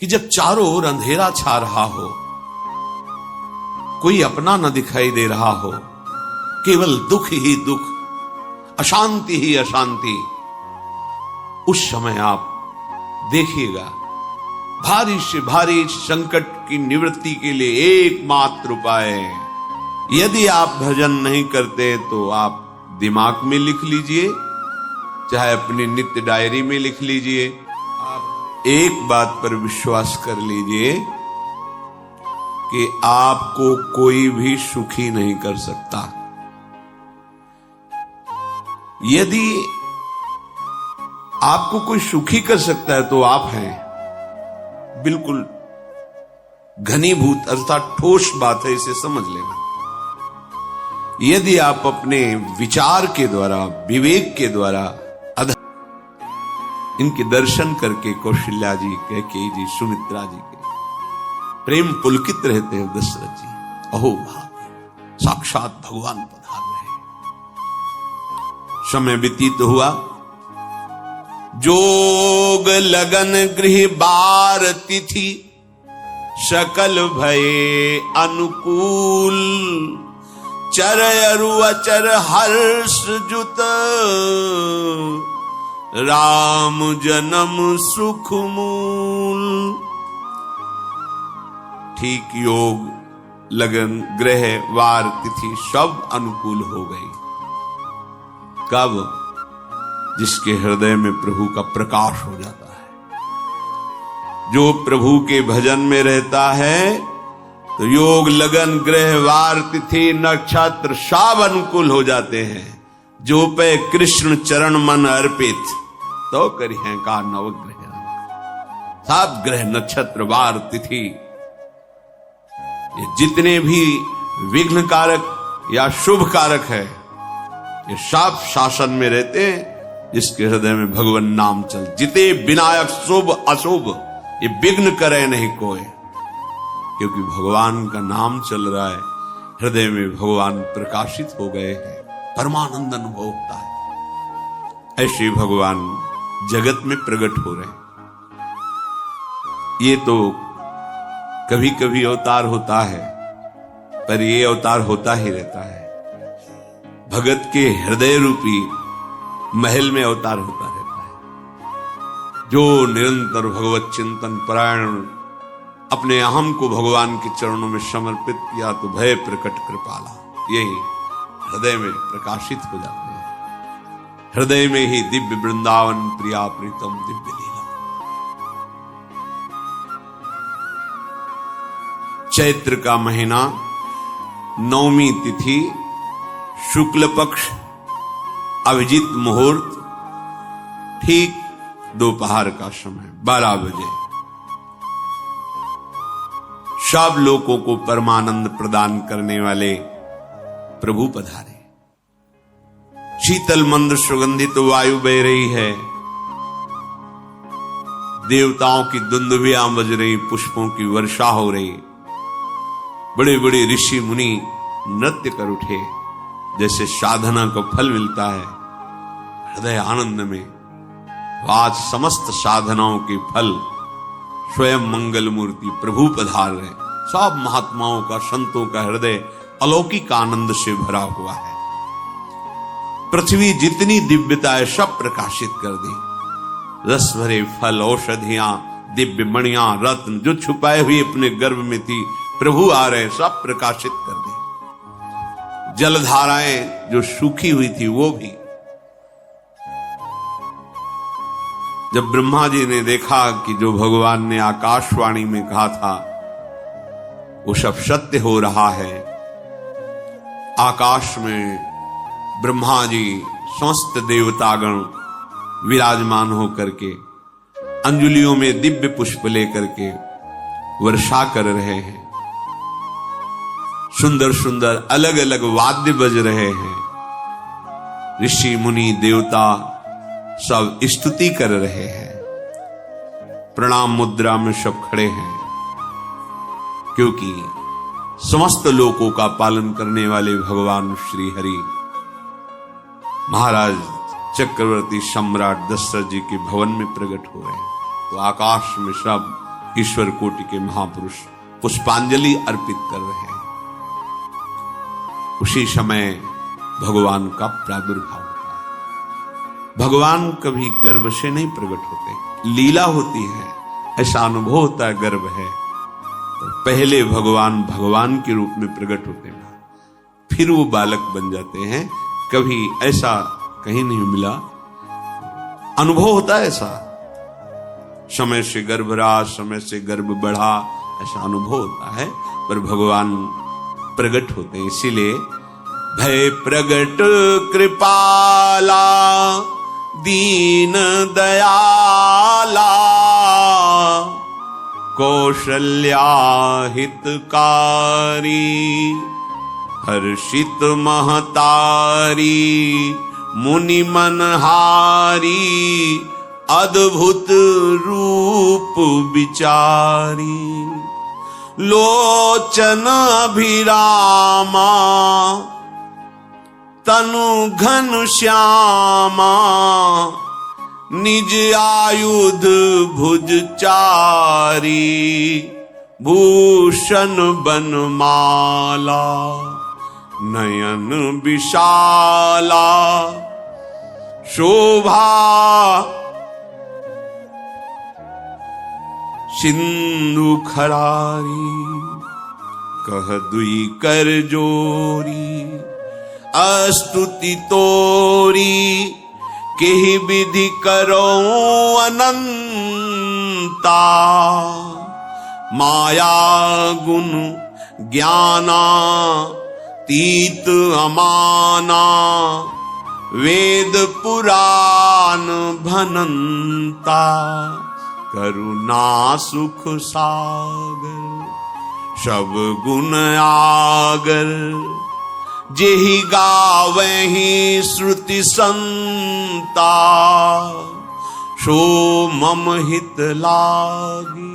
कि जब चारों ओर अंधेरा छा रहा हो, कोई अपना न दिखाई दे रहा हो, केवल दुख ही दुख, अशांति ही अशांति, उस समय आप देखिएगा भारी से भारी संकट की निवृत्ति के लिए एकमात्र उपाय है। यदि आप भजन नहीं करते तो आप दिमाग में लिख लीजिए, चाहे अपनी नित्य डायरी में लिख लीजिए। आप एक बात पर विश्वास कर लीजिए कि आपको कोई भी सुखी नहीं कर सकता। यदि आपको कोई सुखी कर सकता है तो आप हैं। बिल्कुल घनीभूत अर्थात ठोस बात है, इसे समझ लेना। यदि आप अपने विचार के द्वारा, विवेक के द्वारा इनके दर्शन करके कौशल्या जी, कैकेयी जी, सुमित्रा जी के प्रेम पुलकित रहते हैं दशरथ जी, अहो भाग्य, साक्षात भगवान पधार रहे। समय व्यतीत हुआ, जोग लगन गृह बार तिथि, सकल भये अनुकूल, चर अरु अचर हर्ष जुत, राम जन्म सुख मूल। ठीक योग, लगन, ग्रह, वार, तिथि सब अनुकूल हो गई। कब? जिसके हृदय में प्रभु का प्रकाश हो जाता है। जो प्रभु के भजन में रहता है तो योग, लगन, ग्रह, वार, तिथि, नक्षत्र सब अनुकूल हो जाते हैं। जो पे कृष्ण चरण मन अर्पित, तो करी है का नवग्रह। सब ग्रह, नक्षत्र, वार, तिथि, ये जितने भी विघ्न कारक या शुभ कारक है, ये सब शासन में रहते हैं। जिसके हृदय में भगवान नाम चल, जिते विनायक शुभ अशुभ, ये विघ्न करे नहीं कोई, क्योंकि भगवान का नाम चल रहा है। हृदय में भगवान प्रकाशित हो गए हैं, परमानंद अनुभव होता है। ऐसे भगवान जगत में प्रकट हो रहे हैं। ये तो कभी कभी अवतार होता है, पर ये अवतार होता ही रहता है। भगत के हृदय रूपी महल में अवतार होता रहता है। जो निरंतर भगवत चिंतन परायण, अपने अहम को भगवान के चरणों में समर्पित किया तो भय प्रकट कृपाला, यही हृदय में प्रकाशित हो जाते हैं। हृदय में ही दिव्य वृंदावन प्रिया प्रीतम दिव्य लीला। चैत्र का महीना, नवमी तिथि, शुक्ल पक्ष, अभिजीत मुहूर्त, ठीक दोपहर का समय 12 बजे। सब लोगों को परमानंद प्रदान करने वाले प्रभु पधारे। शीतल मंद सुगंधित वायु बह रही है, देवताओं की दुंदुभियां बज रही, पुष्पों की वर्षा हो रही। बड़े बड़े ऋषि मुनि नृत्य कर उठे, जैसे साधना को फल मिलता है। हृदय आनंद में आज समस्त साधनाओं के फल स्वयं मंगल मूर्ति प्रभु पधार रहे। सब महात्माओं का, संतों का हृदय अलौकिक आनंद से भरा हुआ है। पृथ्वी जितनी दिव्यता है सब प्रकाशित कर दी। रस भरे फल, औषधियां, दिव्य मणियां, रत्न जो छुपाए हुए अपने गर्भ में थी, प्रभु आ रहे, सब प्रकाशित कर दी। जलधाराएं जो सूखी हुई थी वो भी। जब ब्रह्मा जी ने देखा कि जो भगवान ने आकाशवाणी में कहा था वो सब सत्य हो रहा है, आकाश में ब्रह्मा जी समस्त देवतागण विराजमान होकर के अंजलियों में दिव्य पुष्प लेकर के वर्षा कर रहे हैं। सुंदर सुंदर अलग अलग वाद्य बज रहे हैं। ऋषि मुनि देवता सब स्तुति कर रहे हैं। प्रणाम मुद्रा में सब खड़े हैं, क्योंकि समस्त लोकों का पालन करने वाले भगवान श्री हरि महाराज चक्रवर्ती सम्राट दशरथ जी के भवन में प्रकट हो रहे हैं। तो आकाश में सब ईश्वर कोटि के महापुरुष पुष्पांजलि अर्पित कर रहे हैं। उसी समय भगवान का प्रादुर्भाव होता है। भगवान कभी गर्भ से नहीं प्रकट होते, लीला होती है, ऐसा अनुभव होता है गर्भ है। तो पहले भगवान भगवान के रूप में प्रकट होते हैं, फिर वो बालक बन जाते हैं। कभी ऐसा कहीं नहीं मिला, अनुभव होता है ऐसा, समय से गर्भ रहा, समय से गर्भ बढ़ा, ऐसा अनुभव होता है। पर भगवान प्रकट होते हैं, इसीलिए भय प्रगट कृपाला दीन दयाला कौशल्या हितकारी हर्षित महतारी मुनि मनहारी अद्भुत रूप विचारी लोचन अभिरामा तनु घन श्यामा निज आयुध भुज चारी भूषण बनमाला नयन विशाला शोभा सिंधु खरारी कह दुई कर जोरी अस्तुति तोरी केहि विधि करो अनंता माया गुण ज्ञाना तीत अमाना वेद पुराण भनंता करुणा सुख सागर सब गुण आगर जेहि गावहि श्रुति संता सो मम हित लागी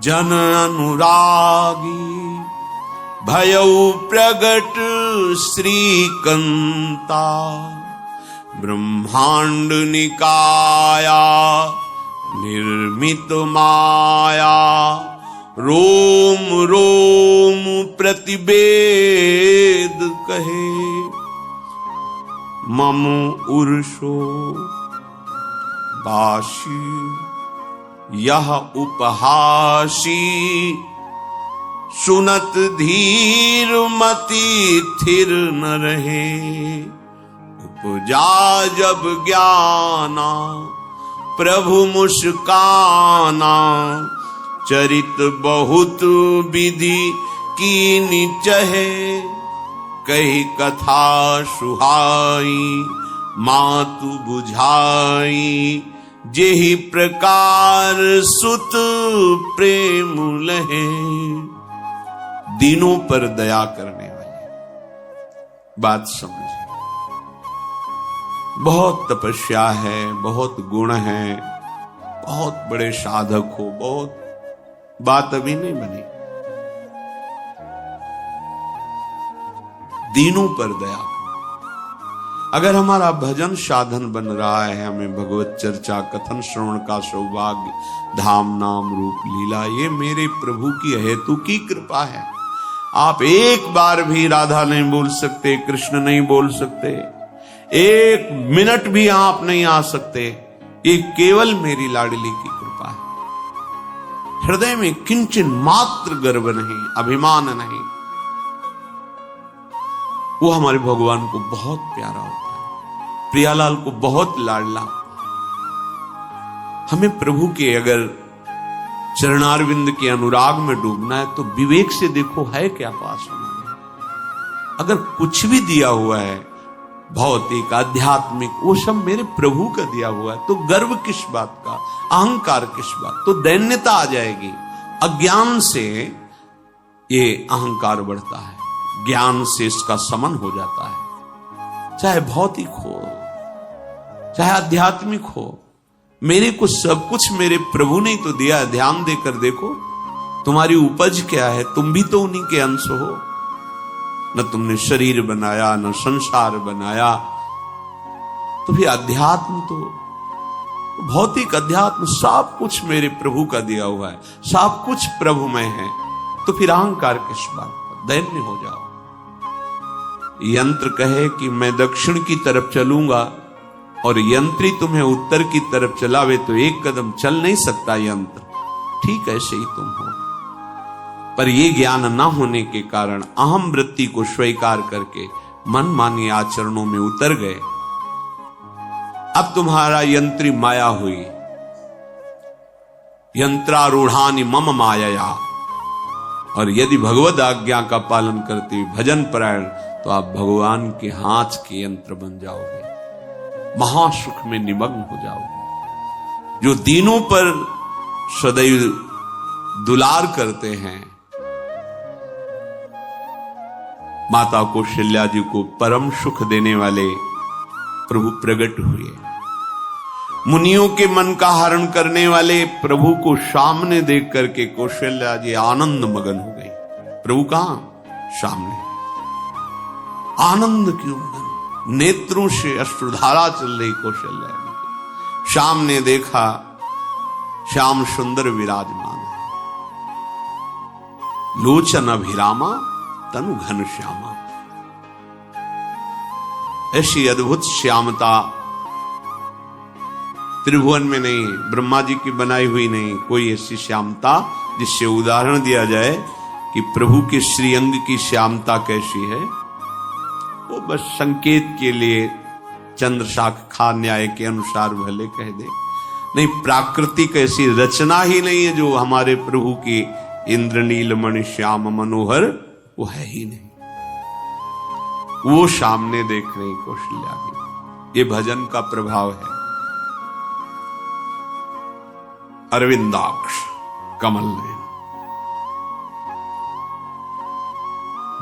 जन अनुरागी भयउ प्रगट श्रीकंता ब्रह्मांड निकाया निर्मित माया रोम रोम प्रतिवेद कहे मम उर्षो बाशी यह उपहासी सुनत धीर मति थिर न रहे उपजा जब ज्ञाना प्रभु मुस्काना चरित बहुत विधि कीनि चहे कही कथा सुहाई मातु बुझाई जेहि प्रकार सुत प्रेम लहे दीनों पर दया करने वाले। बात समझिए, बहुत तपस्या है, बहुत गुण है, बहुत बड़े साधक हो, बहुत बात अभी नहीं बनी। दीनों पर दया करो। अगर हमारा भजन साधन बन रहा है, हमें भगवत चर्चा कथन श्रवण का सौभाग्य, धाम नाम रूप लीला, ये मेरे प्रभु की हेतु की कृपा है। आप एक बार भी राधा नहीं बोल सकते, कृष्ण नहीं बोल सकते, एक मिनट भी आप नहीं आ सकते, ये केवल मेरी लाडली की कृपा है। हृदय में किंचन मात्र गर्व नहीं, अभिमान नहीं, वो हमारे भगवान को बहुत प्यारा होता है, प्रियालाल को बहुत लाडला। हमें प्रभु के अगर चरणारविंद के अनुराग में डूबना है तो विवेक से देखो है क्या पास हमारे। अगर कुछ भी दिया हुआ है भौतिक आध्यात्मिक, वो सब मेरे प्रभु का दिया हुआ है, तो गर्व किस बात का, अहंकार किस बात, तो दैन्यता आ जाएगी। अज्ञान से ये अहंकार बढ़ता है, ज्ञान से इसका समन हो जाता है। चाहे भौतिक हो चाहे आध्यात्मिक हो, मेरे को सब कुछ मेरे प्रभु ने तो दिया। ध्यान देकर देखो तुम्हारी उपज क्या है, तुम भी तो उन्हीं के अंश हो। न तुमने शरीर बनाया, न संसार बनाया, तो फिर अध्यात्म तो भौतिक अध्यात्म सब कुछ मेरे प्रभु का दिया हुआ है, सब कुछ प्रभुमय है, तो फिर अहंकार किस बात का? दैन्य हो जाओ। यंत्र कहे कि मैं दक्षिण की तरफ चलूंगा और यंत्री तुम्हें उत्तर की तरफ चलावे तो एक कदम चल नहीं सकता यंत्र, ठीक ऐसे ही तुम हो। पर यह ज्ञान न होने के कारण अहम वृत्ति को स्वीकार करके मनमानी आचरणों में उतर गए। अब तुम्हारा यंत्री माया हुई, यंत्रारूढ़ानि मम मायया। और यदि भगवद आज्ञा का पालन करते हुए भजन परायण, तो आप भगवान के हाथ के यंत्र बन जाओगे, महासुख में निमग्न हो जाओगे। जो दीनों पर सदैव दुलार करते हैं, माता कौशल्या जी को परम सुख देने वाले प्रभु प्रकट हुए। मुनियों के मन का हरण करने वाले प्रभु को सामने देख करके कौशल्या जी आनंद मगन हो गई। प्रभु कहां? सामने। आनंद क्यों मगन? नेत्रों से अश्रुधारा चल रही कौशल्या जी। सामने देखा, श्याम सुंदर विराजमान है, लोचन अभिरामा तनु घन श्यामा। ऐसी अद्भुत श्यामता त्रिभुवन में नहीं, ब्रह्मा जी की बनाई हुई नहीं कोई ऐसी श्यामता जिससे उदाहरण दिया जाए कि प्रभु के श्रीअंग की श्यामता कैसी है। वो बस संकेत के लिए चंद्रशाखा न्याय के अनुसार भले कह दे, नहीं प्राकृतिक ऐसी रचना ही नहीं है जो हमारे प्रभु की इंद्रनीलमणि श्याम मनोहर वो है ही नहीं। वो सामने देख रही कौशल्या जी। ये भजन का प्रभाव है। अरविंदाक्ष कमल नयन,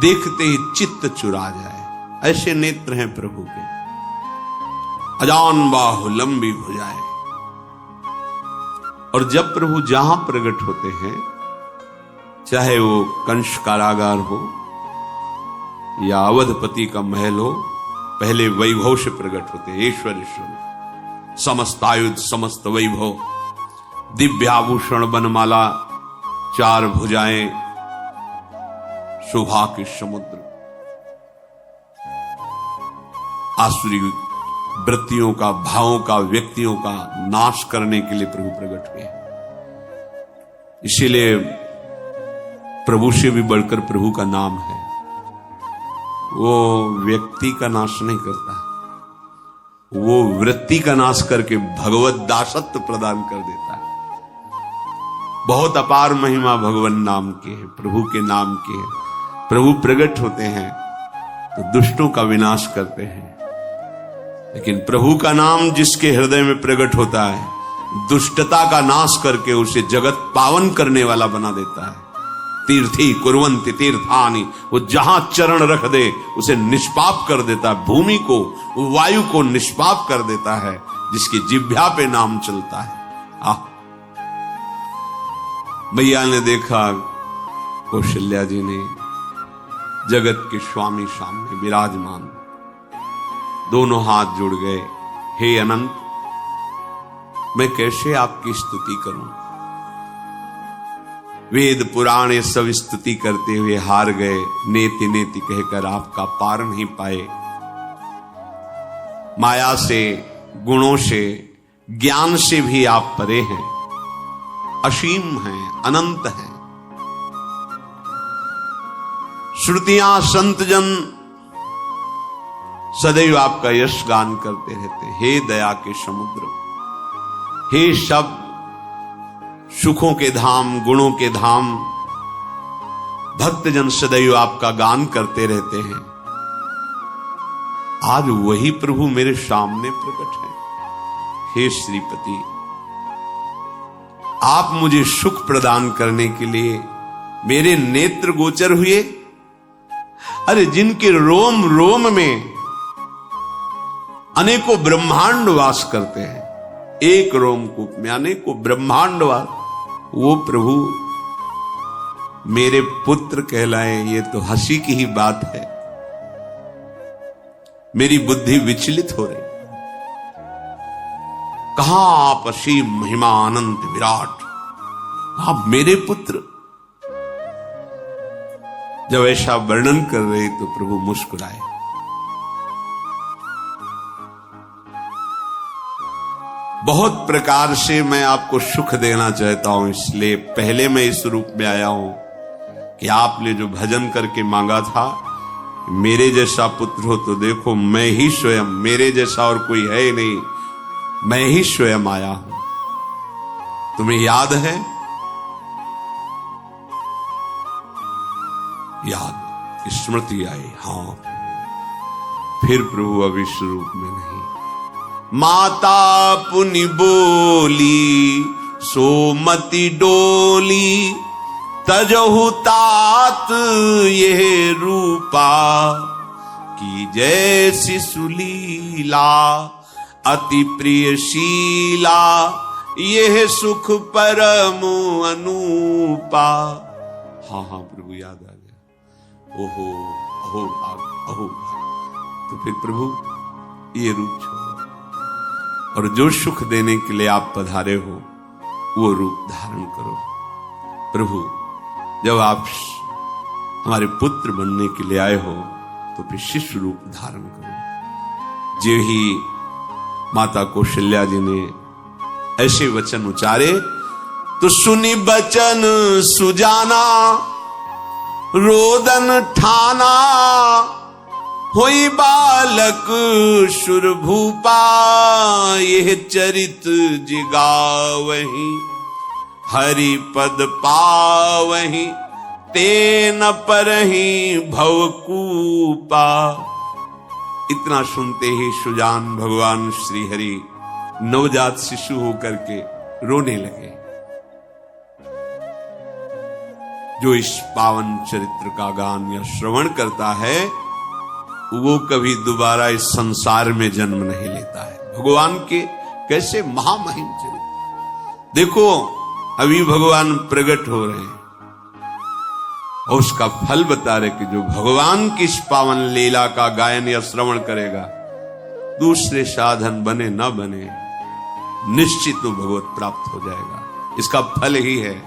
देखते ही चित्त चुरा जाए, ऐसे नेत्र हैं प्रभु के। अजान बाहु लंबी भुजाएं। और जब प्रभु जहां प्रकट होते हैं, चाहे वो कंस कारागार हो या अवधपति का महल हो, पहले वैभव से प्रकट होते हैं। ईश्वर समस्त आयुध समस्त वैभव, दिव्याभूषण बनमाला, चार भुजाएं, शोभा के समुद्र, आसुरी वृत्तियों का, भावों का, व्यक्तियों का नाश करने के लिए प्रभु प्रकट हुए। इसीलिए प्रभु से भी बढ़कर प्रभु का नाम है। वो व्यक्ति का नाश नहीं करता, वो वृत्ति का नाश करके भगवत दासत्व प्रदान कर देता है। बहुत अपार महिमा भगवान नाम के है, प्रभु के नाम के है। प्रभु प्रकट होते हैं तो दुष्टों का विनाश करते हैं, लेकिन प्रभु का नाम जिसके हृदय में प्रकट होता है, दुष्टता का नाश करके उसे जगत पावन करने वाला बना देता है। तीर्थी कुर्वन्ति तीर्थानि, वो जहां चरण रख दे उसे निष्पाप कर देता है। भूमि को, वायु को निष्पाप कर देता है जिसकी जिह्वा पे नाम चलता है। भैया ने देखा कौशल्या जी ने जगत के स्वामी सामने विराजमान, दोनों हाथ जुड़ गए। हे अनंत, मैं कैसे आपकी स्तुति करूं? वेद पुराण सब स्तुति करते हुए हार गए, नेति नेति कहकर आपका पार नहीं पाए। माया से, गुणों से, ज्ञान से भी आप परे हैं, असीम हैं, अनंत हैं। श्रुतियां संतजन सदैव आपका यश गान करते रहते। हे दया के समुद्र, हे शब्द, सुखों के धाम, गुणों के धाम, भक्तजन सदैव आपका गान करते रहते हैं। आज वही प्रभु मेरे सामने प्रकट है। हे श्रीपति, आप मुझे सुख प्रदान करने के लिए मेरे नेत्र गोचर हुए। अरे जिनके रोम रोम में अनेकों ब्रह्मांड वास करते हैं, एक रोमकूप में अनेकों ब्रह्मांड वास, वो प्रभु मेरे पुत्र कहलाए, ये तो हंसी की ही बात है। मेरी बुद्धि विचलित हो रही। कहां आप असीम महिमा अनंत विराट, आप मेरे पुत्र। जब ऐसा वर्णन कर रहे तो प्रभु मुस्कुराए। बहुत प्रकार से मैं आपको सुख देना चाहता हूं, इसलिए पहले मैं इस रूप में आया हूं कि आपने जो भजन करके मांगा था, मेरे जैसा पुत्र हो तो देखो मैं ही स्वयं, मेरे जैसा और कोई है ही नहीं, मैं ही स्वयं आया हूं। तुम्हें याद है? याद, स्मृति आई। हां, फिर प्रभु अब इस रूप में नहीं। माता पुनि बोली सोमति डोली, तजहु तात यह रूपा, की जैसी सुलीला अति प्रियशीला, यह सुख परम अनूपा। हाँ हाँ प्रभु याद आ गया। ओहो अहो भाग, अहो भाग। तो फिर प्रभु ये रूप छोड़ो और जो सुख देने के लिए आप पधारे हो वो रूप धारण करो। प्रभु जब आप हमारे पुत्र बनने के लिए आए हो तो फिर शिशु रूप धारण करो। जो ही माता कौशल्या जी ने ऐसे वचन उचारे तो सुनी बचन सुजाना, रोदन ठाना, होई बालक सुरभूपा, यह चरित जिगावहि, हरि पद पावहि, तेन परहि भवकूपा। इतना सुनते ही सुजान भगवान श्री हरि नवजात शिशु होकर के रोने लगे। जो इस पावन चरित्र का गान या श्रवण करता है वो कभी दोबारा इस संसार में जन्म नहीं लेता है। भगवान के कैसे महामहिम चरित्र देखो, अभी भगवान प्रकट हो रहे हैं और उसका फल बता रहे कि जो भगवान की इस पावन लीला का गायन या श्रवण करेगा, दूसरे साधन बने न बने, निश्चित तो भगवत प्राप्त हो जाएगा। इसका फल ही है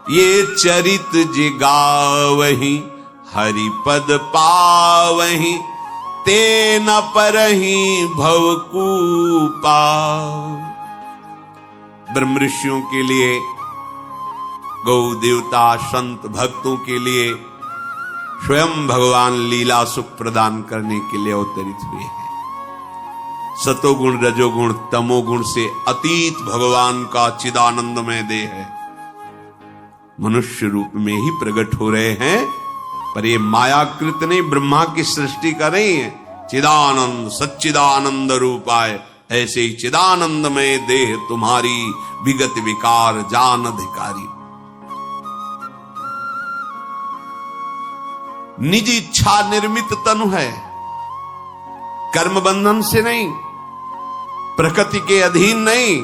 ये चरित जिगावहि, हरि पद पावहि, तेन परहि भवकूपा। ब्रह्म ऋषियों के लिए, गौ देवता संत भक्तों के लिए स्वयं भगवान लीला सुख प्रदान करने के लिए अवतरित हुए हैं। सतोगुण रजोगुण तमोगुण से अतीत भगवान का चिदानंदमय देह है, मनुष्य रूप में ही प्रकट हो रहे हैं। पर ये मायाकृत नहीं, ब्रह्मा की सृष्टि का नहीं है। चिदानंद सच्चिदानंद रूपाय, ऐसे ही चिदानंदमय देह तुम्हारी, विगत विकार जान अधिकारी। निज इच्छा निर्मित तनु है, कर्म बंधन से नहीं, प्रकृति के अधीन नहीं,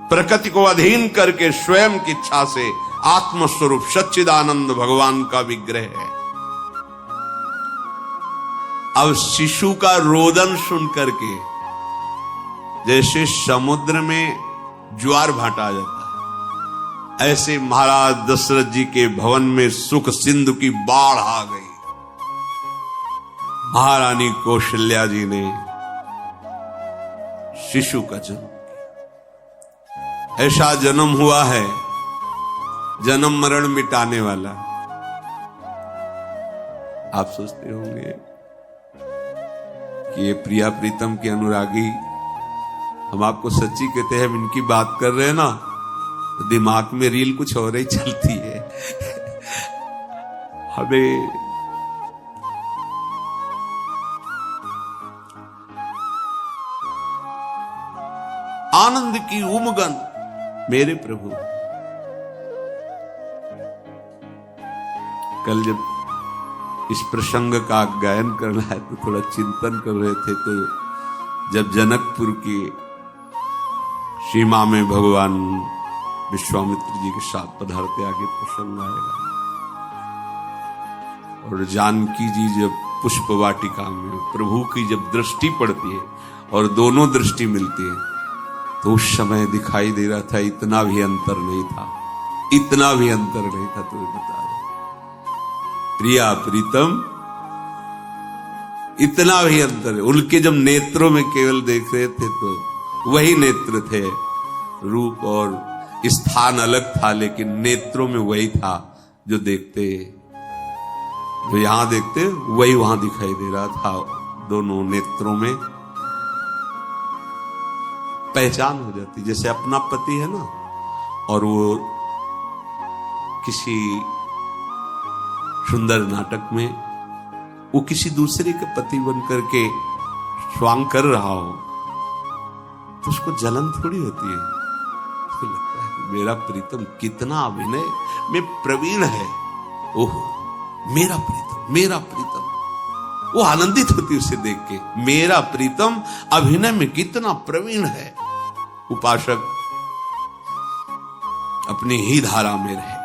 प्रकृति को अधीन करके स्वयं की इच्छा से आत्मस्वरूप सच्चिदानंद भगवान का विग्रह है। अब शिशु का रोदन सुन करके जैसे समुद्र में ज्वार भाटा आ जाता है, ऐसे महाराज दशरथ जी के भवन में सुख सिंधु की बाढ़ आ गई। महारानी कौशल्या जी ने शिशु का जन्म किया। ऐसा जन्म हुआ है जन्म मरण मिटाने वाला। आप सोचते होंगे कि ये प्रिया प्रीतम के अनुरागी, हम आपको सच्ची कहते हैं, हम इनकी बात कर रहे हैं ना तो दिमाग में रील कुछ और ही चलती है। हमें आनंद की उमगन मेरे प्रभु। कल जब इस प्रसंग का गायन करना है तो थोड़ा चिंतन कर रहे थे, तो जब जनकपुर की सीमा में भगवान विश्वामित्र जी के साथ पधारते, आगे प्रसंग आएगा, और जानकी जी जब पुष्प वाटिका में प्रभु की जब दृष्टि पड़ती है और दोनों दृष्टि मिलती है तो उस समय दिखाई दे रहा था, इतना भी अंतर नहीं था, इतना भी अंतर नहीं था। तो बता रहे प्रिया प्रीतम, इतना भी अंतर है। उनके जब नेत्रों में केवल देख रहे थे तो वही नेत्र थे, रूप और स्थान अलग था, लेकिन नेत्रों में वही था जो देखते, जो यहां देखते वही वहां दिखाई दे रहा था। दोनों नेत्रों में पहचान हो जाती, जैसे अपना पति है ना, और वो किसी सुंदर नाटक में वो किसी दूसरे के पति बनकर के स्वांग कर रहा हो, तो उसको जलन थोड़ी होती है, उसको लगता है मेरा प्रीतम कितना अभिनय में प्रवीण है, ओह मेरा प्रीतम, मेरा प्रीतम। वो आनंदित होती उसे देख के, मेरा प्रीतम अभिनय में कितना प्रवीण है। उपासक अपनी ही धारा में रहे,